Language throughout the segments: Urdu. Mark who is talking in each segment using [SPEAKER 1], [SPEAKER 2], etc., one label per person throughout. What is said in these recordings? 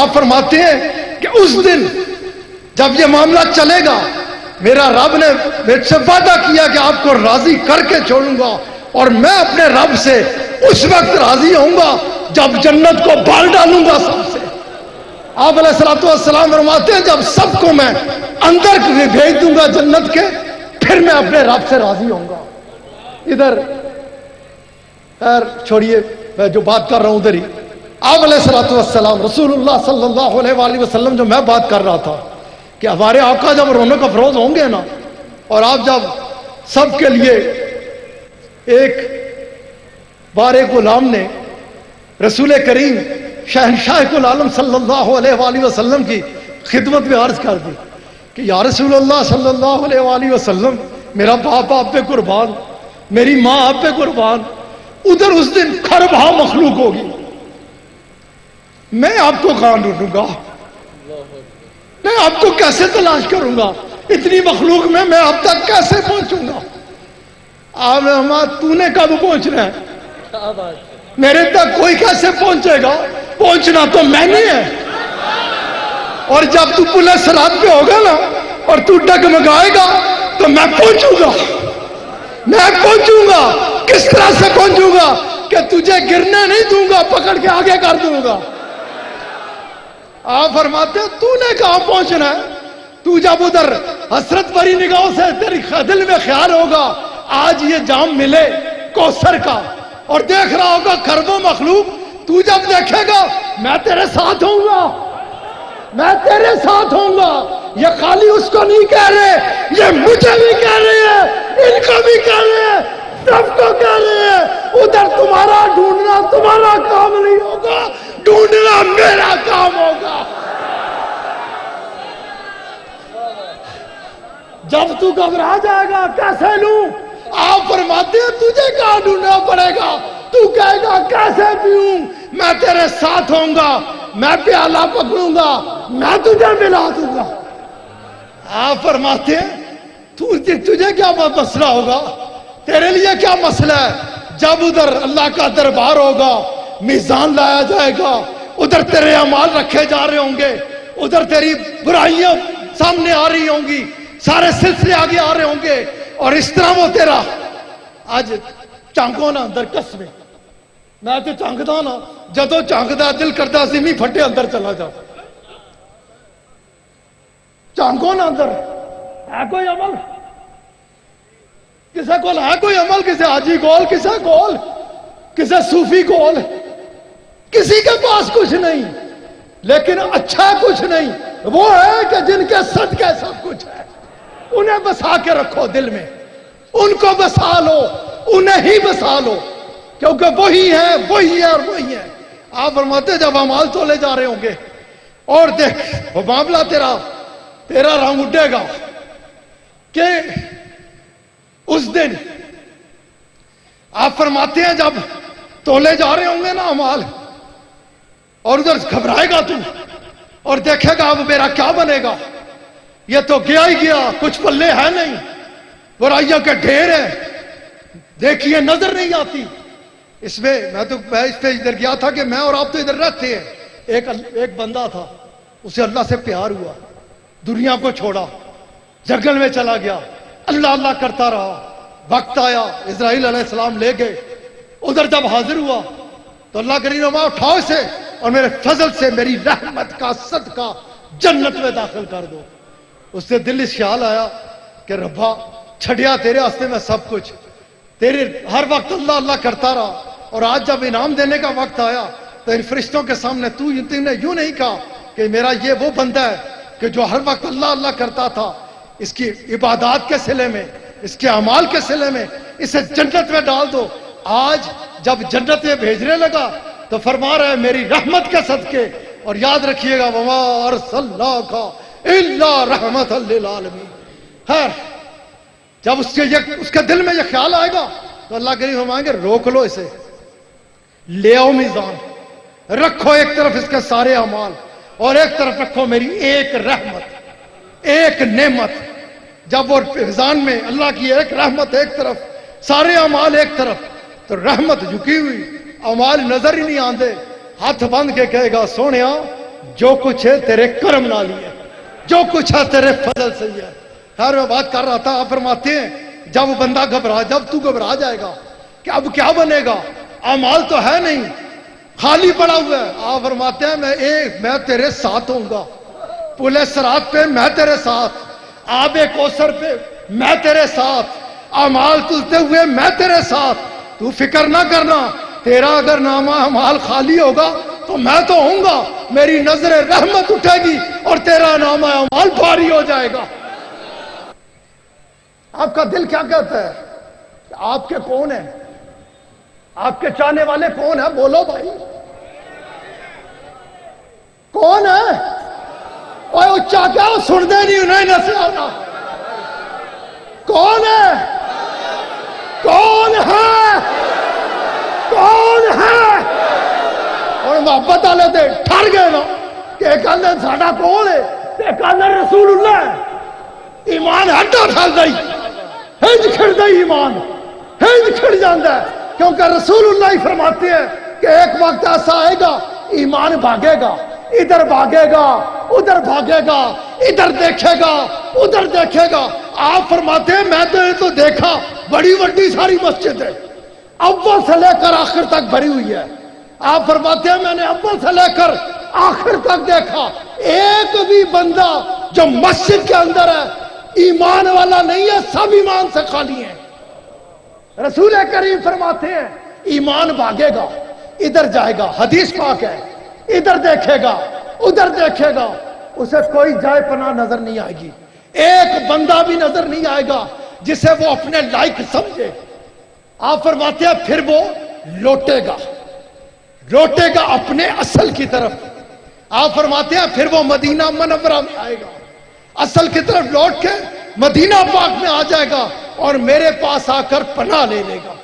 [SPEAKER 1] آپ فرماتے ہیں کہ اس دن جب یہ معاملہ چلے گا میرا رب نے میرے سے وعدہ کیا کہ آپ کو راضی کر کے چھوڑوں گا، اور میں اپنے رب سے اس وقت راضی ہوں گا جب جنت کو بال ڈالوں گا سب سے۔ آپ علیہ الصلوۃ والسلام فرماتے ہیں جب سب کو میں اندر بھیج دوں گا جنت کے، پھر میں اپنے رب سے راضی ہوں گا۔ ادھر خیر چھوڑیے، میں جو بات کر رہا ہوں ادھر ہی آپ علیہ الصلوۃ والسلام رسول اللہ صلی اللہ علیہ وآلہ وسلم جو میں بات کر رہا تھا کہ ہمارے آقا جب رونق افروز ہوں گے نا، اور آپ جب سب کے لیے ایک بار ایک غلام نے رسول کریم شہنشاہ العالم صلی اللہ علیہ وآلہ وسلم کی خدمت میں عرض کر دی کہ یا رسول اللہ صلی اللہ علیہ وآلہ وسلم، میرا باپ آپ پہ قربان، میری ماں آپ پہ قربان، ادھر اس دن کھربھا مخلوق ہوگی، میں آپ کو کہاں ڈھونڈوں گا، میں آپ کو کیسے تلاش کروں گا، اتنی مخلوق میں آپ تک کیسے پہنچوں گا؟ تو نے کب پہنچنا ہے؟ میرے تک کوئی کیسے پہنچے گا؟ پہنچنا تو میں نے ہے، اور جب تو پولیس سرحد پہ ہوگا نا اور تو ڈگمگائے گا تو میں پہنچوں گا، میں پہنچوں گا۔ کس طرح سے پہنچوں گا کہ تجھے گرنے نہیں دوں گا، پکڑ کے آگے کر دوں گا۔ آپ فرماتے ہیں تو نے کہاں پہنچنا ہے؟ تو جب ادھر حسرت بھری نگاہوں سے تیری دل میں خیال ہوگا آج یہ جام ملے کوثر کا، اور دیکھ رہا ہوگا کھربوں مخلوق، تو جب دیکھے گا میں تیرے ساتھ ہوں گا، میں تیرے ساتھ ہوں گا۔ یہ خالی اس کو نہیں کہہ رہے، یہ مجھے بھی کہہ رہے ہیں، ان کو بھی کہہ رہے ہیں، سب کو کہہ رہے ہیں۔ ادھر تمہارا ڈھونڈنا تمہارا کام نہیں ہوگا، ڈھونڈنا میرا کام ہوگا۔ جب تو گھبرا جائے گا کیسے لوں، آپ فرماتے ہیں تجھے کہاں ڈھونڈنا پڑے گا، تو کہے گا کیسے پیوں، میں تیرے ساتھ ہوں گا، میں پیالہ پکڑوں گا، میں تجھے ملا دوں گا۔ آپ فرماتے ہیں تجھے کیا مسئلہ ہوگا، تیرے لیے کیا مسئلہ ہے؟ جب ادھر اللہ کا دربار ہوگا، میزان لایا جائے گا، ادھر تیرے اعمال رکھے جا رہے ہوں گے، ادھر تیری برائیاں سامنے آ رہی ہوں گی، سارے سلسلے آگے آ رہے ہوں گے، اور اس طرح وہ تیرا آج چانگوں نا اندر قسمیں میں تو چانگدا نا، جدو چانگدا دل کرتا زمین پھٹے اندر چلا جا، چانگوں نا اندر ہے کوئی عمل، کسے کول ہے کوئی عمل، کسے حاجی کول، کسے کول، کسے صوفی کول، کسی کے پاس کچھ نہیں، لیکن اچھا کچھ نہیں، وہ ہے کہ جن کے صدقے سب کچھ ہے، انہیں بسا کے رکھو دل میں، ان کو بسا لو، انہیں ہی بسا لو، کیونکہ وہی ہے، وہی ہے اور وہی ہے۔ آپ فرماتے جب اعمال تولے جا رہے ہوں گے اور دیکھ وہ معاملہ تیرا رنگ اٹھے گا کہ اس دن آپ فرماتے ہیں جب تولے جا رہے ہوں گے نا اعمال، اور ادھر گھبرائے گا تو اور دیکھے گا اب میرا کیا بنے گا، یہ تو گیا ہی گیا، کچھ پلے ہے نہیں، برائیوں کے ڈھیر ہیں، دیکھیے نظر نہیں آتی۔ اس میں اس پہ ادھر گیا تھا کہ میں اور آپ تو ادھر رہتے ہیں، ایک بندہ تھا، اسے اللہ سے پیار ہوا، دنیا کو چھوڑا، جنگل میں چلا گیا، اللہ اللہ کرتا رہا، وقت آیا اسرائیل علیہ السلام لے گئے، ادھر جب حاضر ہوا تو اللہ کریم نے اٹھاؤ اسے اور میرے فضل سے میری رحمت کا صدقہ جنت میں داخل کر دو۔ اس سے دل اس خیال آیا کہ ربا چھڑیا تیرے واسطے میں سب کچھ، تیرے ہر وقت اللہ اللہ کرتا رہا، اور آج جب انعام دینے کا وقت آیا تو ان فرشتوں کے سامنے تو نے یوں نہیں کہا کہ میرا یہ وہ بندہ ہے کہ جو ہر وقت اللہ اللہ کرتا تھا، اس کی عبادات کے صلے میں، اس کے اعمال کے صلے میں اسے جنت میں ڈال دو۔ آج جب جنت میں بھیجنے لگا تو فرما رہا ہے میری رحمت کے صدقے، اور یاد رکھیے گا وما ارسلناک الا رحمت للعالمین۔ خیر جب اس کے دل میں یہ خیال آئے گا تو اللہ کریم فرمائیں گے روک لو اسے، لے آؤ میزان، رکھو ایک طرف اس کے سارے اعمال اور ایک طرف رکھو میری ایک رحمت، ایک نعمت۔ جب وہ میزان میں اللہ کی ایک رحمت ایک طرف، سارے اعمال ایک طرف، تو رحمت جھکی ہوئی، اعمال نظر ہی نہیں آندے، ہاتھ بند کے کہے گا سونیا جو کچھ ہے تیرے کرم نالی ہے، جو کچھ ہے تیرے فضل سے ہی ہے۔ خیر میں بات کر رہا تھا، آپ فرماتے ہیں جب بندہ جب تو گھبرا جائے گا کہ اب کیا بنے گا، اعمال تو ہے نہیں، خالی پڑا ہوا ہے، آپ فرماتے ہیں میں تیرے ساتھ ہوں گا، پل صراط پہ میں تیرے ساتھ، آب کوثر پہ میں تیرے ساتھ، اعمال تلتے ہوئے میں تیرے ساتھ، تو فکر نہ کرنا، تیرا اگر نامہ اعمال خالی ہوگا تو میں تو ہوں گا، میری نظر رحمت اٹھے گی اور تیرا نامہ اعمال بھاری ہو جائے گا۔ آپ کا دل کیا کہتا ہے؟ آپ کے کون ہیں؟ آپ کے چاہنے والے کون ہیں؟ بولو بھائی، کون ہے؟ اوے اچھا کیا سن دے نہیں انہیں نہ سنا، کون ہے؟ کون ہے؟ کون ہے؟ اور محبت والے تے ٹھر گئے نا کہ ایک اندر ساڈا کون ہے، ایک اندر رسول اللہ ہے، ایمان ہٹا پھیل گئی، ہنج کھڑ گئی، ایمان ہنج کھڑ جاندہ ہے، کیونکہ رسول اللہ ہی فرماتے ہیں کہ ایک وقت ایسا آئے گا ایمان بھاگے گا، ادھر بھاگے گا ادھر بھاگے گا، ادھر دیکھے گا ادھر دیکھے گا۔ آپ فرماتے ہیں میں تو دیکھا بڑی وڈی ساری مسجد ہے، اول سے لے کر آخر تک بھری ہوئی ہے۔ آپ فرماتے ہیں میں نے اول سے لے کر آخر تک دیکھا، ایک بھی بندہ جو مسجد کے اندر ہے ایمان والا نہیں ہے، سب ایمان سے خالی ہیں۔ رسول کریم فرماتے ہیں ایمان بھاگے گا، ادھر جائے گا، حدیث پاک ہے، ادھر دیکھے گا ادھر دیکھے گا، اسے کوئی جائے پناہ نظر نہیں آئے گی، ایک بندہ بھی نظر نہیں آئے گا جسے وہ اپنے لائق سمجھے۔ آپ فرماتے ہیں پھر وہ لوٹے گا اپنے اصل کی طرف۔ آپ فرماتے ہیں پھر وہ مدینہ منورہ میں آئے گا، اصل کی طرف لوٹ کے مدینہ پاک میں آ جائے گا اور میرے پاس آ کر پناہ لے لے گا۔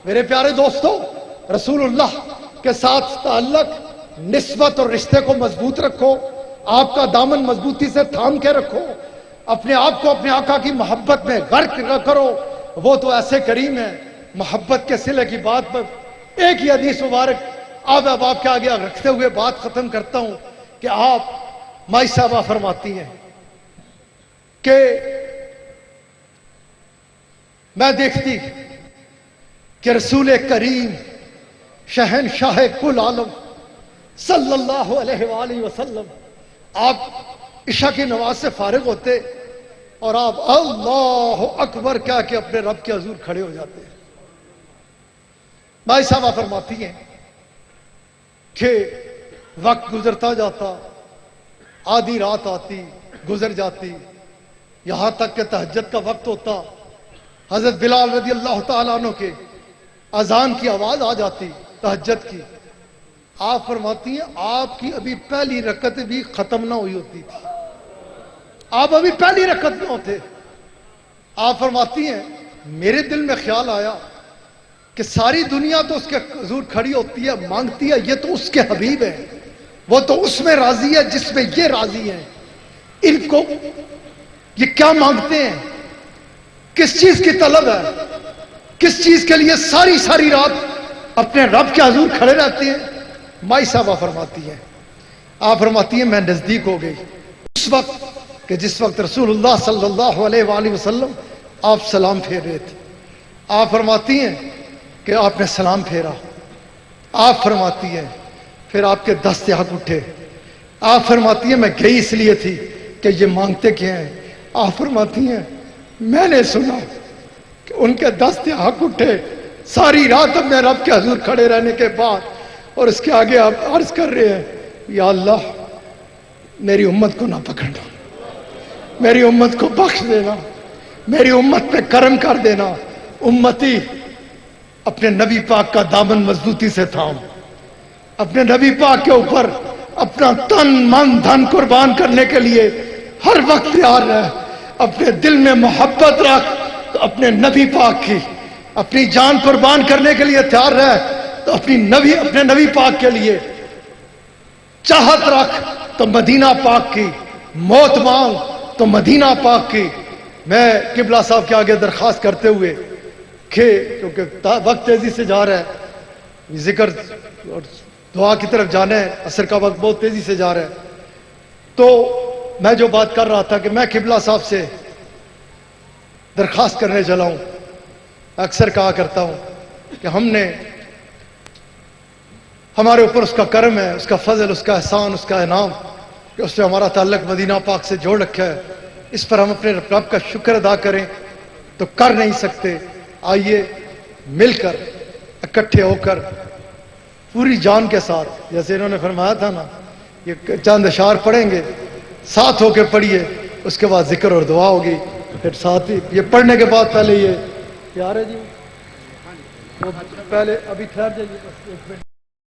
[SPEAKER 1] میرے پیارے دوستو، رسول اللہ کے ساتھ تعلق، نسبت اور رشتے کو مضبوط رکھو، آپ کا دامن مضبوطی سے تھام کے رکھو، اپنے آپ کو اپنے آقا کی محبت میں غرق نہ کرو، وہ تو ایسے کریم ہے۔ محبت کے صلے کی بات پر ایک ہی حدیث مبارک اب آپ کے آگے رکھتے ہوئے بات ختم کرتا ہوں کہ آپ مائی صاحبہ فرماتی ہیں کہ میں دیکھتی کہ رسول کریم شہنشاہ کل عالم صلی اللہ علیہ وآلہ وسلم آپ عشاء کی نماز سے فارغ ہوتے اور آپ اللہ اکبر کہہ کے اپنے رب کے حضور کھڑے ہو جاتے ہیں۔ بھائی صاحبہ فرماتی ہیں کہ وقت گزرتا جاتا، آدھی رات آتی گزر جاتی، یہاں تک کہ تہجد کا وقت ہوتا، حضرت بلال رضی اللہ تعالیٰ عنہ کے اذان کی آواز آ جاتی تہجد کی۔ آپ فرماتی ہیں آپ کی ابھی پہلی رکعت بھی ختم نہ ہوئی ہوتی تھی، آپ ابھی پہلی رکعت میں ہوتے۔ آپ فرماتی ہیں میرے دل میں خیال آیا کہ ساری دنیا تو اس کے حضور کھڑی ہوتی ہے، مانگتی ہے، یہ تو اس کے حبیب ہے، وہ تو اس میں راضی ہے جس میں یہ راضی ہے، ان کو یہ کیا مانگتے ہیں، کس چیز کی طلب ہے، کس چیز کے لیے ساری رات اپنے رب کے حضور کھڑے رہتے ہیں۔ مائی صاحبہ فرماتی ہیں، آپ فرماتی ہیں میں نزدیک ہو گئی اس وقت کہ جس وقت رسول اللہ صلی اللہ علیہ وآلہ وسلم آپ سلام پھیر رہے تھے۔ آپ فرماتی ہیں کہ آپ نے سلام پھیرا، آپ فرماتی ہیں پھر آپ کے دست حق اٹھے، آپ فرماتی ہیں میں گئی اس لیے تھی کہ یہ مانگتے کیا ہیں۔ آپ فرماتی ہیں میں نے سنا کہ ان کے دست حق اٹھے ساری رات اپنے رب کے حضور کھڑے رہنے کے بعد، اور اس کے آگے آپ عرض کر رہے ہیں یا اللہ میری امت کو نہ پکڑنا، میری امت کو بخش دینا، میری امت پہ کرم کر دینا، امتی اپنے نبی پاک کا دامن مضبوطی سے تھام، اپنے نبی پاک کے اوپر اپنا تن من دھن قربان کرنے کے لیے ہر وقت تیار رہ، اپنے دل میں محبت رکھ تو اپنے نبی پاک کی، اپنی جان قربان کرنے کے لیے تیار رہ تو اپنے نبی پاک کے لیے چاہت رکھ تو مدینہ پاک کی، موت مانگ تو مدینہ پاک کی۔ میں قبلہ صاحب کے آگے درخواست کرتے ہوئے کہ کیونکہ وقت تیزی سے جا رہا ہے، ذکر اور دعا کی طرف جانا ہے، عصر کا وقت بہت تیزی سے جا رہا ہے، تو میں جو بات کر رہا تھا کہ میں قبلہ صاحب سے درخواست کرنے چلا ہوں، اکثر کہا کرتا ہوں کہ ہم نے ہمارے اوپر اس کا کرم ہے، اس کا فضل، اس کا احسان، اس کا انعام کہ اس نے ہمارا تعلق مدینہ پاک سے جوڑ رکھا ہے، اس پر ہم اپنے رب کا شکر ادا کریں تو کر نہیں سکتے۔ آئیے مل کر اکٹھے ہو کر پوری جان کے ساتھ، جیسے انہوں نے فرمایا تھا نا، یہ چند اشعار پڑھیں گے، ساتھ ہو کے پڑھیے، اس کے بعد ذکر اور دعا ہوگی، پھر ساتھ ہی یہ پڑھنے کے بعد پہلے یہ پیار ہے جی، وہ پہلے ابھی ٹھہر جائیے بس ایک منٹ۔